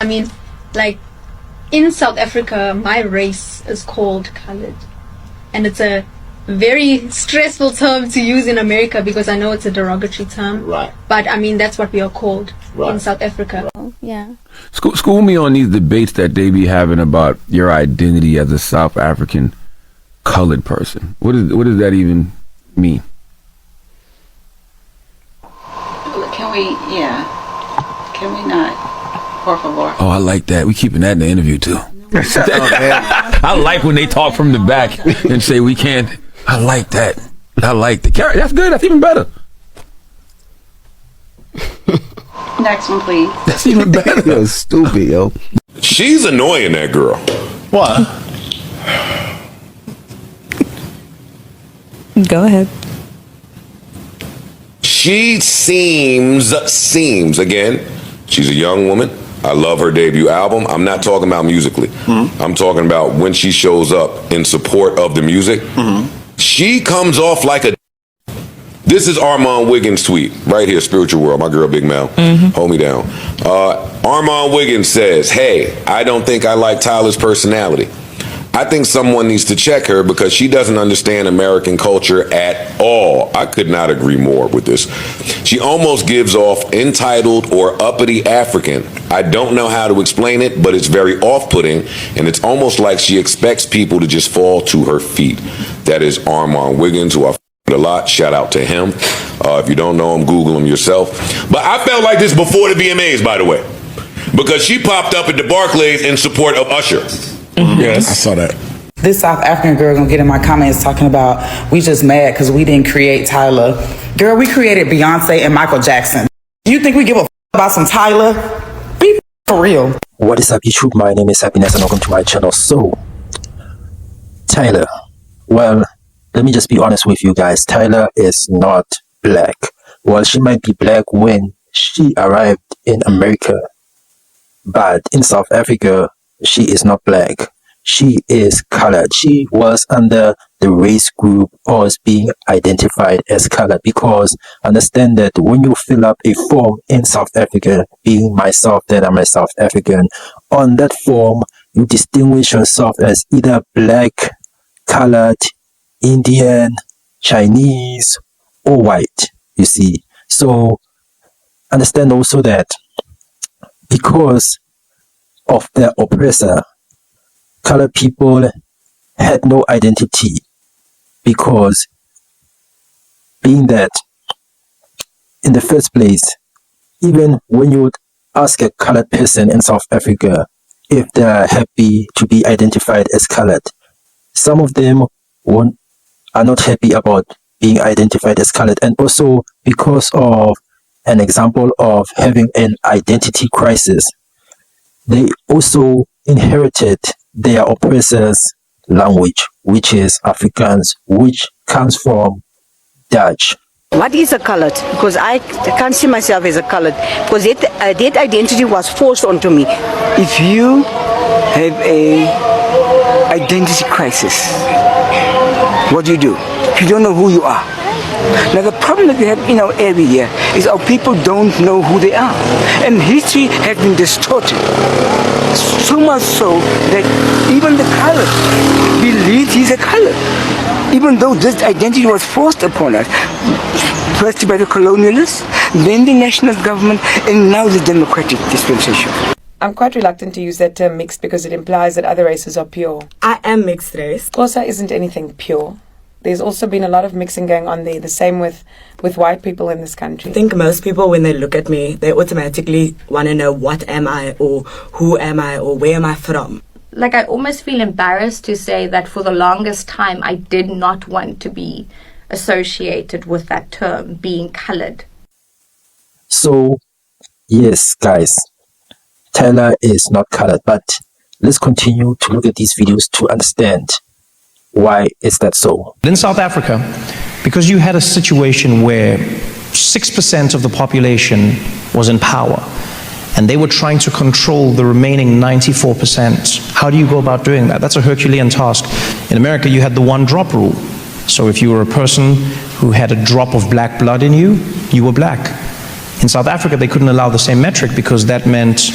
I mean, like, in South Africa, my race is called colored. And it's a very stressful term to use in America because I know it's a derogatory term. Right. But, I mean, that's what we are called in South Africa. Right. Yeah. School me on these debates that they be having about your identity as a South African colored person. What does that even mean? Can we not? Por favor. Oh, I like that. We keeping that in the interview too. I like when they talk from the back and say we can't. I like that. I like that. That's good. That's even better. Next one, please. That's even better. Yo, stupid, yo. She's annoying, that girl. What? Go ahead. She seems, again, she's a young woman. I love her debut album. I'm not talking about musically. I'm talking about when she shows up in support of the music. She comes off like a... This is Armand Wiggins' tweet right here, Spiritual World, my girl Big Mel. Hold me down. Armand Wiggins says, hey, I don't think I like Tyla's personality. I think someone needs to check her because she doesn't understand American culture at all. I could not agree more with this. She almost gives off entitled or uppity African. I don't know how to explain it, but it's very off-putting, and it's almost like she expects people to just fall to her feet. That is Armand Wiggins, who I a lot. Shout out to him. If you don't know him, Google him yourself. But I felt like this before the VMAs, by the way, because she popped up at the Barclays in support of Usher. Yes, I saw that. This South African girl gonna get in my comments talking about we just mad because we didn't create Tyla. Girl, we created Beyonce and Michael Jackson. Do you think we give a about some Tyla? Be for real. What is up, YouTube? My name is Happiness and welcome to my channel. So, Tyla, well, let me just be honest with you guys. Tyla is not black. Well, she might be black when she arrived in America, but in South Africa, she is not black. She is colored. She was under the race group or is being identified as colored, because understand that when you fill up a form in South Africa, being myself, then I'm a South African, on that form, you distinguish yourself as either black, colored, Indian, Chinese, or white, you see. So understand also that because of the oppressor, colored people had no identity, because being that in the first place, even when you would ask a colored person in South Africa if they're happy to be identified as colored, some of them are not happy about being identified as colored. And also because of an example of having an identity crisis, they also inherited their oppressors' language, which is Afrikaans, which comes from Dutch. What is a colored? Because I can't see myself as a colored, because that identity was forced onto me. If you have a identity crisis, what do? If you don't know who you are. Now the problem that we have in our area here is our people don't know who they are. And history has been distorted. So much so that even the colored believes he's a colored. Even though this identity was forced upon us. First by the colonialists, then the national government, and now the democratic dispensation. I'm quite reluctant to use that term mixed because it implies that other races are pure. I am mixed race. Xhosa isn't anything pure. There's also been a lot of mixing going on there, the same with white people in this country. I think most people, when they look at me, they automatically want to know what am I, or who am I, or where am I from. Like, I almost feel embarrassed to say that for the longest time I did not want to be associated with that term, being colored. So, yes, guys, Tyla is not colored, but let's continue to look at these videos to understand why is that so. In South Africa, because you had a situation where 6% of the population was in power, and they were trying to control the remaining 94%. How do you go about doing that? That's a Herculean task. In America, you had the one-drop rule. So if you were a person who had a drop of black blood in you, you were black. In South Africa, they couldn't allow the same metric because that meant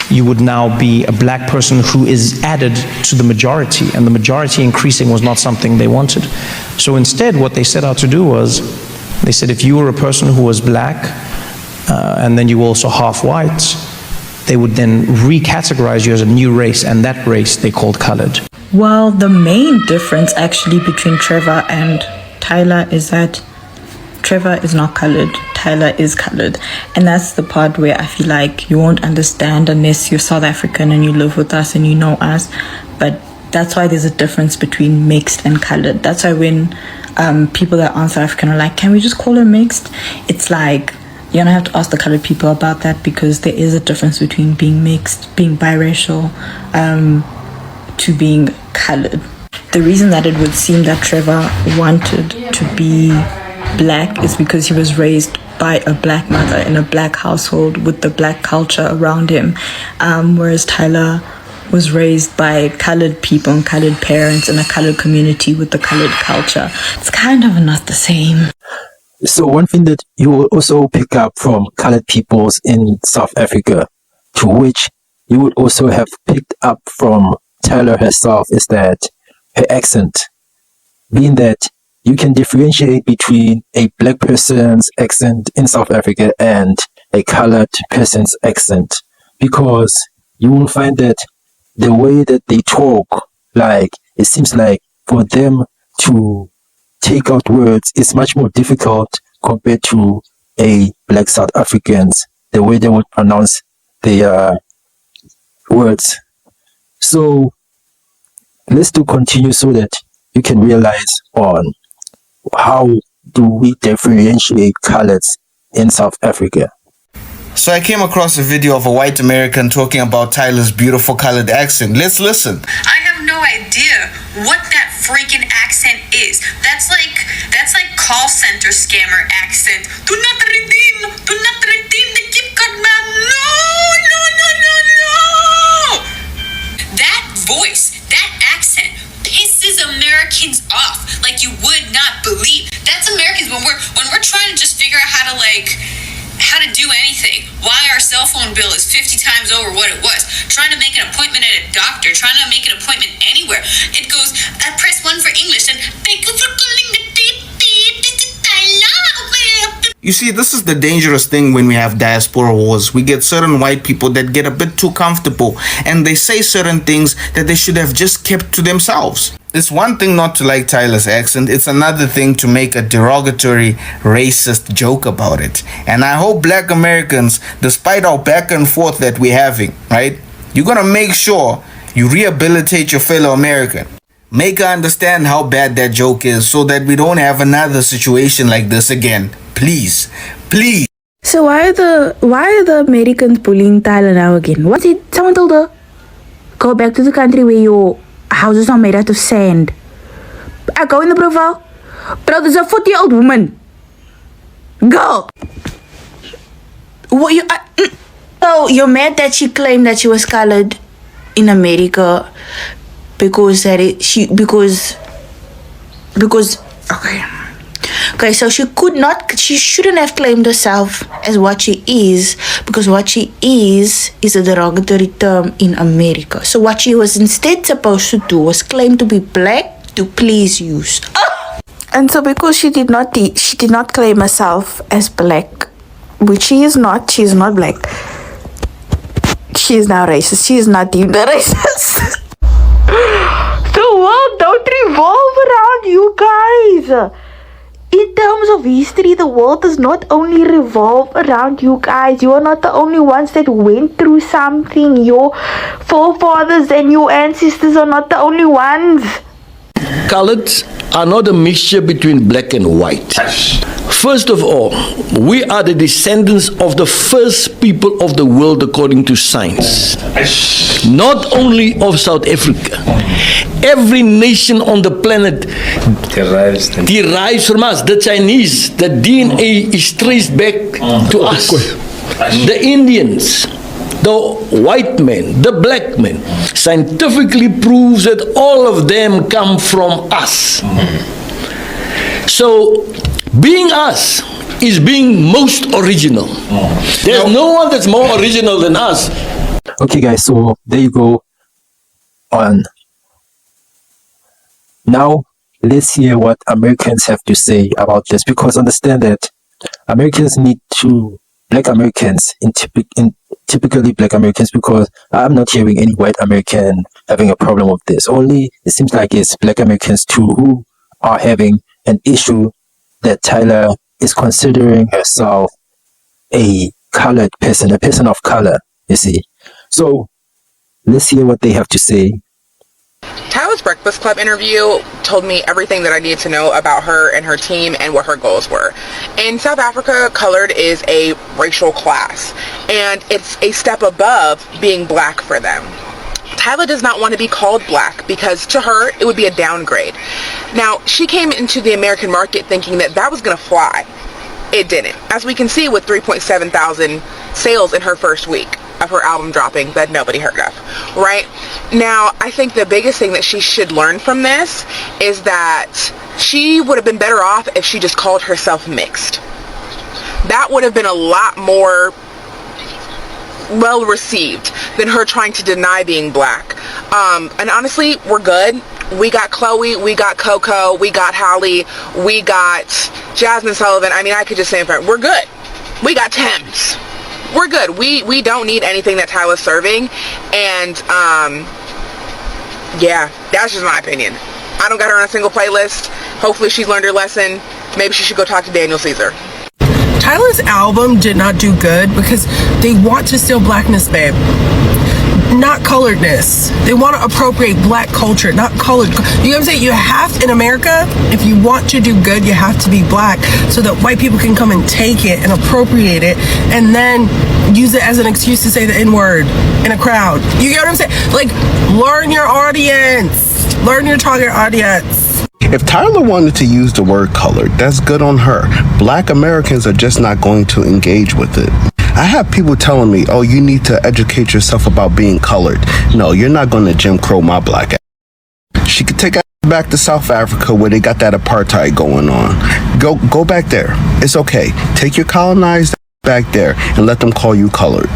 you would now be a black person who is added to the majority, and the majority increasing was not something they wanted. So instead, what they set out to do was, they said if you were a person who was black, and then you were also half white, they would then recategorize you as a new race, and that race they called colored. Well, the main difference actually between Trevor and Tyla is that Trevor is not colored, Tyla is colored. And that's the part where I feel like you won't understand unless you're South African and you live with us and you know us. But that's why there's a difference between mixed and colored. That's why when people that aren't South African are like, can we just call her mixed? It's like, you're gonna have to ask the colored people about that, because there is a difference between being mixed, being biracial, to being colored. The reason that it would seem that Trevor wanted to be black is because he was raised by a black mother in a black household with the black culture around him, whereas Tyla was raised by colored people and colored parents in a colored community with the colored culture. It's kind of not the same. So one thing that you will also pick up from colored peoples in South Africa, to which you would also have picked up from Tyla herself, is that her accent, being that you can differentiate between a black person's accent in South Africa and a colored person's accent, because you will find that the way that they talk, like, it seems like for them to take out words is much more difficult compared to a black South Africans, the way they would pronounce their words. So let's do continue so that you can realize on how do we differentiate colors in South Africa. So I came across a video of a white American talking about Tyla's beautiful colored accent. Let's listen. I have no idea what that freaking accent is. That's like call center scammer accent. Do not redeem the gift card, ma'am. No. That voice, that accent pisses Americans off like you would not believe. That's Americans when we're trying to just figure out how to do anything. Why our cell phone bill is 50 times over what it was. Trying to make an appointment at a doctor. Trying to make an appointment anywhere. It goes, press 1 for English and thank you for calling the beep. This is Tyla. You see, this is the dangerous thing when we have diaspora wars. We get certain white people that get a bit too comfortable and they say certain things that they should have just kept to themselves. It's one thing not to like Tyla's accent. It's another thing to make a derogatory, racist joke about it. And I hope black Americans, despite our back and forth that we're having, right, you're gonna make sure you rehabilitate your fellow American. Make her understand how bad that joke is so that we don't have another situation like this again. Please. So why are the Americans bullying Tyla now again? What did someone told her? Go back to the country where your houses are made out of sand. I go in the profile. Bro, there's a 40-year-old woman. Go. What so you're mad that she claimed that she was colored in America because okay, so she shouldn't have claimed herself as what she is, because what she is a derogatory term in America. So what she was instead supposed to do was claim to be black to please you. And so because she did not claim herself as black, which she is not black. She is now racist. She is not deemed a racist. The world don't revolve around you guys. In terms of history, the world does not only revolve around you guys. You are not the only ones that went through something. Your forefathers and your ancestors are not the only ones. Coloreds are not a mixture between black and white. First of all, we are the descendants of the first people of the world according to science. Not only of South Africa. Every nation on the planet derives from us. The Chinese, the DNA is traced back to us. The Indians, the white men, the black men, scientifically proves that all of them come from us. So, being us is being most original. There's no one that's more original than us. Okay, guys, so there you go. On now, let's hear what Americans have to say about this, because understand that Americans need to, black Americans, typically black Americans, because I'm not hearing any white American having a problem with this. Only it seems like it's black Americans too who are having an issue that Tyla is considering herself a colored person, a person of color, you see. So let's hear what they have to say. Tyla's Breakfast Club interview told me everything that I needed to know about her and her team and what her goals were. In South Africa, colored is a racial class, and it's a step above being black for them. Tyla does not want to be called black because to her, it would be a downgrade. Now, she came into the American market thinking that that was going to fly. It didn't. As we can see with 3.7 thousand sales in her first week of her album dropping that nobody heard of, right? Now, I think the biggest thing that she should learn from this is that she would have been better off if she just called herself mixed. That would have been a lot more well received than her trying to deny being black. And honestly, we're good. We got Chloe, we got Coco, we got Holly, we got Jasmine Sullivan. I mean, I could just say in front, we're good. We got Thames. We're good. We don't need anything that Tyla's serving. And yeah, that's just my opinion. I don't got her on a single playlist. Hopefully she's learned her lesson. Maybe she should go talk to Daniel Caesar. Tyla's album did not do good because they want to steal blackness, babe. Not coloredness. They want to appropriate black culture, not colored. You know what I'm saying? You have, in America, if you want to do good, you have to be black so that white people can come and take it and appropriate it and then use it as an excuse to say the N-word in a crowd. You get what I'm saying? Like, learn your audience. Learn your target audience. If Tyla wanted to use the word colored, that's good on her. Black Americans are just not going to engage with it. I have people telling me, oh, you need to educate yourself about being colored. No, you're not going to Jim Crow my black ass. She could take back to South Africa where they got that apartheid going on. Go back there. It's okay. Take your colonized back there and let them call you colored.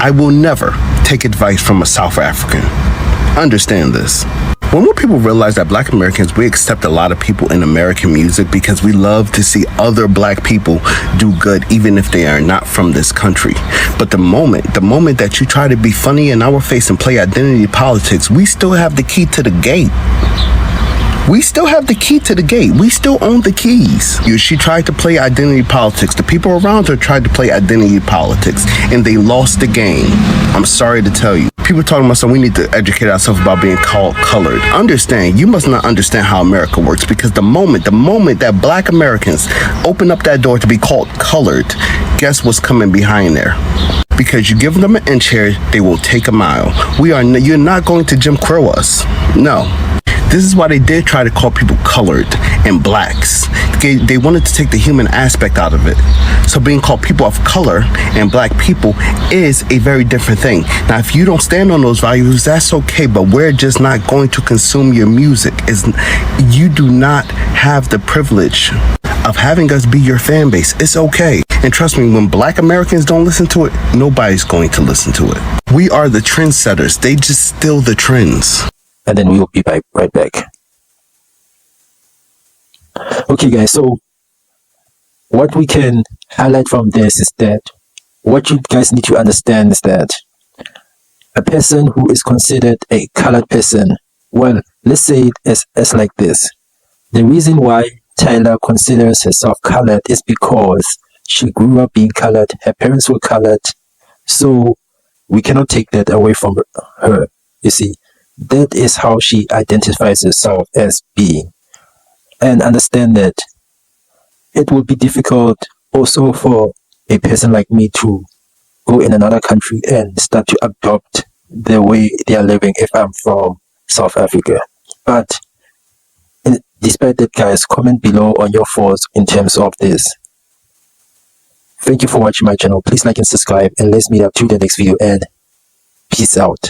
I will never take advice from a South African. Understand this. When more people realize that black Americans, we accept a lot of people in American music because we love to see other black people do good, even if they are not from this country. But the moment that you try to be funny in our face and play identity politics, we still have the key to the gate. We still have the key to the gate. We still own the keys. She tried to play identity politics. The people around her tried to play identity politics, and they lost the game. I'm sorry to tell you. People talking about something, we need to educate ourselves about being called colored. Understand, you must not understand how America works, because the moment that black Americans open up that door to be called colored, guess what's coming behind there? Because you give them an inch here, they will take a mile. You're not going to Jim Crow us. No. This is why they did try to call people colored and blacks. They wanted to take the human aspect out of it. So being called people of color and black people is a very different thing. Now, if you don't stand on those values, that's okay, but we're just not going to consume your music. You do not have the privilege of having us be your fan base. It's okay. And trust me, when black Americans don't listen to it, nobody's going to listen to it. We are the trendsetters. They just steal the trends. And then we will be right back. Okay, guys, so what we can highlight from this is that what you guys need to understand is that a person who is considered a colored person, well, let's say it as like this. The reason why Tyla considers herself colored is because she grew up being colored, her parents were colored, so we cannot take that away from her, you see. That is how she identifies herself as being. And understand that it will be difficult also for a person like me to go in another country and start to adopt the way they are living if I'm from South Africa. But despite that, guys, comment below on your thoughts in terms of this. Thank you for watching my channel. Please like and subscribe, and let's meet up to the next video, and peace out.